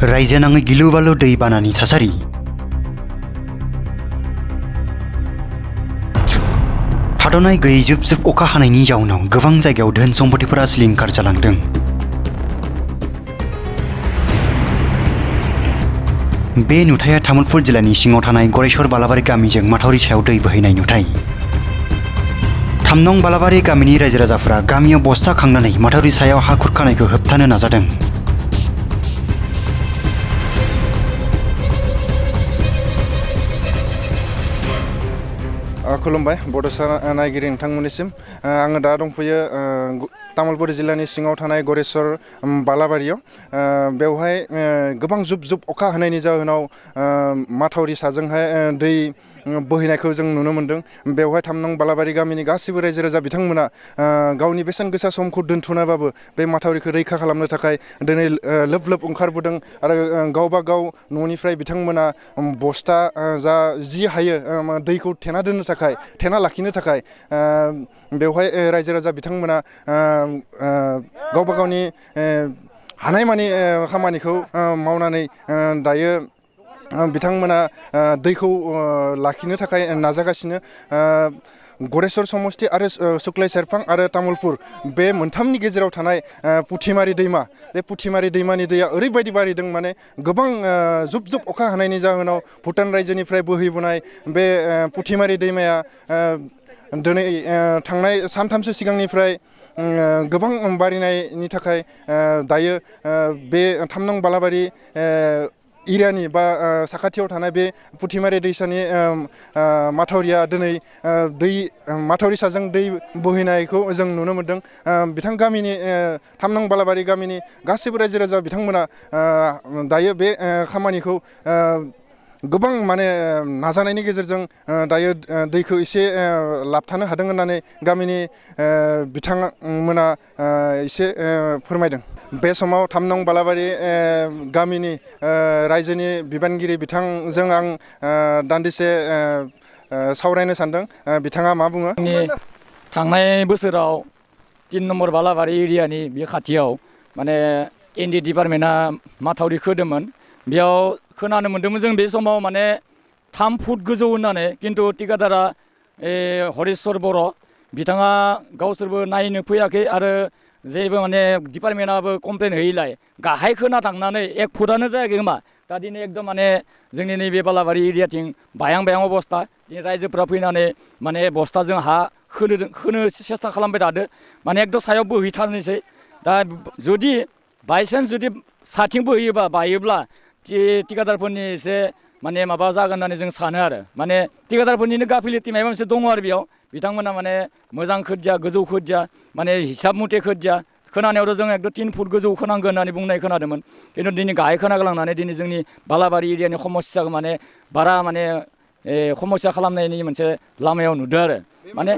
रायजो नाङै गिलु बालु दै बानानि थासारि। थाद'नाय गैयै जुब जुब अखा हानायनि जाउनाव गोबां जायगायाव धोन सम्पतिफोरा सिलिंखार जालांदों। बे नुथाया तामुलपुर जिल्लानि सिङाव थानाय गरेस्वर बालाबारि गामिजों माथावरि सायाव दै बोहैनाय नुथाय। 3 नं बालाबारि गामिनि रायजो राजाफोरा गामियाव बस्ता खांनानै माथावरि सायाव हा खुरखानायखौ होबथानो नाजादों। खुलुमबाय बड'सा नायगिरि नोंथांमोननिसिम। आङो दा दंफैयो तामुलपुर जिल्लानि सिङाव थानाय गरेस्वर बालाबारियाव। बेवहाय गोबां जुब जुब अखा हानायनि जाहोनाव माथावरि साजोंहाय दै बोहैनायखौ जों नुनो मोन्दों। बेवहाय 3 नं बालाबारि गामिनि गासिबो रायजो राजा बिथांमोना गावनि बेसेन गोसा समखौ दोनथ'नाबाबो बे माथावरिखौ रैखा खालामनो थाखाय दिनै लोब लोब ओंखारबोदों आरो गावबा गाव न'निफ्राय बिथांमोना बस्ता जा जि हायो दैखौ थेना लाखिनो थाखाय बेवहाय रायजो राजा बिथांमोना गावबा गावनि हानायमानि खामानिखौ मावनानै दायो बिथांमोना दैखौ लाखिनो थाखाय नाजागासिनो। गरेस्वर समस्ति आरो सुक्लाय सेरफां आरो तामुलपुर बे मोनथामनि गेजेराव थानाय पुथिमारि दैमा, बे पुथिमारि दैमानि दैया ओरैबायदि बारिदों माने गोबां जुब जुब अखा हानायनि जाहोनाव भुटान रायजोनिफ्राय बोहैबोनाय बे पुथिमारि दैमाया दिनै थांनाय सानथामसो सिगांनिफ्राय गोबां बारिनायनि थाखाय दायो बे 3 नं बालाबारि एरियानि बा साखाथियाव थानाय बे पुथिमारि दैसानि माथावरिया दिनै माथावरि साजों दै बोहैनायखौ जों नुनो मोन्दों। बिथां गामिनि 3 नं बालाबारि गामिनि गासैबो रायजो राजा बिथांमोना दायो बे खामानिखौ गोबां माने नाजानायनि गेजेरजों दायो दैखौ एसे लाबथानो हादों होननानै गामिनि बिथांमोना एसे फोरमायदों। बे समाव 3 नं बालाबारि गामिनि रायजोनि बिबानगिरि बिथांजों आं दान्दिसे सावरायनो सानदों। बिथाङा मा बुङो? थांनाय बोसोराव 3 नम्बर बालाबारि एरियानि बे खाथियाव माने एनडि डिपार्टमेन्टआ माथावरि खोदोंमोन। बेयाव खोनानो मोन्दोंमोन जों बे समाव माने 3 फुट गोजौ होननानै, खिन्थु थिकादारा हरेस्वर बर' बिथाङा गावसोरबो नायनो फैयाखै आरो जेबो माने डिपार्टमेन्टआबो कमप्लेन होयैलाय गाहाय खोना थांनानै 1 फुटानो जायाखै खोमा। दा दिनै एकदम माने जोंनि नैबे बालाबारि एरियाथिं बायां बायां अबस्था। दिनै रायजोफ्रा फैनानै माने बस्ताजों हा खोनो सेस्था खालामबाय थादो, माने एकदम सायाव बोहैथारनोसै। दा जुदि बायसान्स जुदि साथिं बोहैयोबा बायोब्ला थिकादारफोरनि एसे माने माबा जागोन होननानै जों सानो आरो। माने थिकादारफोरनिनो गाफिलिटि माबा मोनसे दङ आरो बेयाव। बिथांमोना माने मोजां खोदिया गोजौ खोदिया माने हिसाब मथे खोदिया। खोनानायावथ' जों एकदम 3 फुट गोजौ खोनांगोन होननानै बुंनाय खोनादोंमोन, खिन्थु दिनै गाहाय खोनागालांनानै दिनै जोंनि बालाबारि एरियानि समस्याखौ माने बारा माने समस्या खालामनायनि मोनसे लामायाव नुदों आरो। माने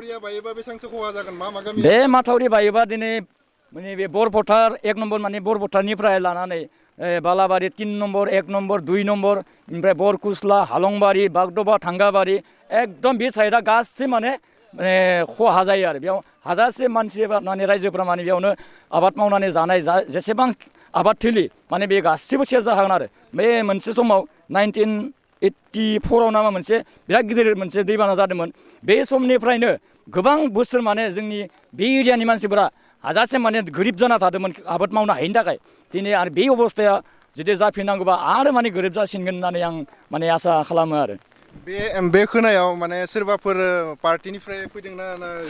बे माथावरि बायोबा दिनै माने बे बरफथार 1 नम्बर माने बरफथारनिफ्राय लानानै बालाबारि 3 नम्बर 1 नम्बर 2 नम्बर ओमफ्राय बरकुसला हालंबारि बागदबा थांगाबारि एकदम बे साइडआ गासै माने खहा जायो आरो। बेयाव हाजारसे मानसि माने रायजोफ्रा माने बेयावनो आबाद मावनानै जानाय जेसेबां आबाद थिलि माने बे गासिबो सेस जाहागोन आरो। बे मोनसे समाव 1984आव नामा मोनसे बिराद गिदिर मोनसे दैबाना जादोंमोन। बे समनिफ्रायनो गोबां बोसोर माने जोंनि बे एरियानि मानसिफोरा हाजासे माने गोरिब जाना थादोंमोन आबाद मावनो हायैनि थाखाय। दिनै आरो बे अबस्थाया जुदि जाफिननांगौबा आरो माने गोरिब जासिनगोन होननानै आं माने आसा खालामो आरो। बे खोनायाव माने सोरबाफोर पार्टिनिफ्राय फैदोंना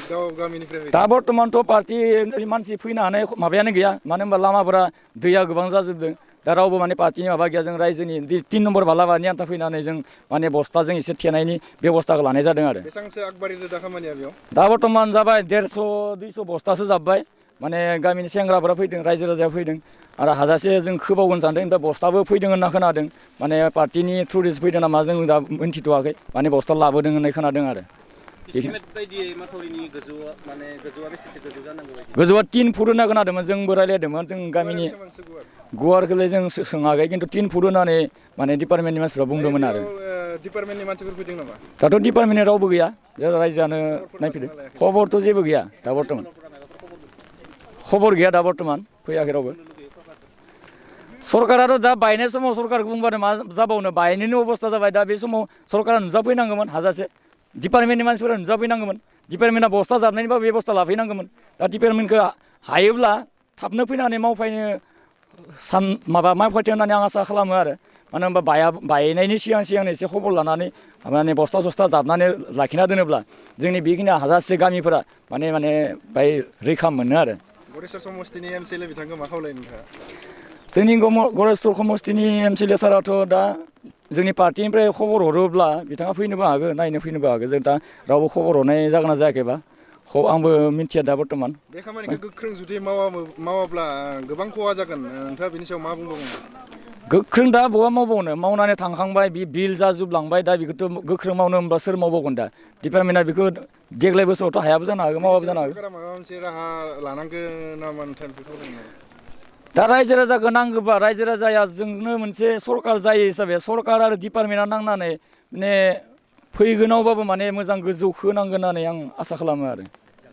गाव गामिनिफ्राय फैदों? दा बर्थमान पार्टि मानसि फैनो हानाय माबायानो गैया, मानो होनबा लामाफोरा दैया गोबां जाजोबदों। दा रावबो माने पार्टिनि माबा गैया। जों रायजोनि 3 नम्बर बालाबारिनि आन्था फैनानै जों माने बस्ताजों एसे थेनायनि बेब'स्थाखौ लानाय जादों आरो। बेसेबांसो आगबारिदो दा खामानिया बेयाव? दा बर्थमान जाबाय 150-200 बस्तासो जाब्बाय। माने गामिनि सेंग्राफोरा फैदों, रायजो राजाया फैदों आरो हाजासे जों खोबावगोन सानदों। ओमफ्राय बस्ताबो फैदों होनना खोनादों। माने पार्टिनि थ्रुजों फैदों नामा जों दा मिन्थिथ'वाखै। माने बस्ता लाबोदों होननाय खोनादों आरो। गोजौआ 3 फुट होनना खोनादोंमोन, जोंबो रायज्लायदोंमोन जों गामिनि। गुवारखौलाय जों सोङाखै, खिन्थु 3 फुट होननानै माने डिपार्टमेन्टनि मानसिफ्रा बुंदोंमोन आरो। डिपार्टमेन्टनि मानसिफोर फैदों नामा? दाथ' डिपार्टमेन्टनि रावबो गैया, रायजोआनो नायफैदों। खबरथ' जेबो गैया दा बर्थमान। खबर गैया दा बर्थमान, फैयाखै रावबो। सरकाराथ' दा बायनाय समाव सरकारखौ बुंबानो मा जाबावनो बायनोनो अबस्था जाबाय दा बे समाव सरकारा नुजाफैनांगौमोन हाजासे डिपार्टमेन्टनि मानसिफोरा नुजाफैनांगौमोन डिपार्टमेन्टआ बस्था जाबनायनिबो बेबस्था लाफैनांगौमोन दा डिपार्टमेन्टखौ हायोब्ला थाबनो फैनानै मावफैथो होननानै आं आसा खालामो आरो मानो होनबा बायनायनि सिगां एसे खबर लानानै माने बस्था सस्था जाबनानै लाखिना दोनोब्ला जोंनि बेखिनि हाजारसे गामिफोरा माने बाय रैखा मोनो आरो गरेस्वर समस्तिनि एमसिएलए बिथांखौ मा खावलायो नोंथाङा जोंनि गरेस्वर समस्तिनि एमसिएलए साराथ' दा जोंनि पार्टिनिफ्राय खबर हरोब्ला बिथाङा फैनोबो हागौ नायनो फैनोबो हागौ जों दा रावबो खबर हरनाय जागोन ना जायाखैबा आंबो मिथिया दा बर्थमान बे खामानिखौ गोख्रों जुदि मावाब्ला गोबां खहा जागोन नोंथाङा बिनि सायाव मा बुंबावगोन गोख्रों दा बहा मावबावनो मावनानै थांखांबाय बे बिल जाजोबलांबाय दा बेखौथ' गोख्रों मावनो होनबा सोर मावबावगोन दा डिपार्टमेन्टआ बेखौ देग्लाय बोसोरावथ' हायाबो जानो हागौ मावाबो जानो हागौ सरकारा माबा मोनसे राहा लानांगोन नामा नोंथां बेखौ दा रायजो राजाखौ नांगौबा रायजो राजाया जोंनो मोनसे सरकार जायो हिसाबै सरकार आरो डिपार्टमेन्टआ नांनानै माने फैगोनावबाबो माने मोजां गोजौ होनांगोन होननानै आं आसा खालामो आरो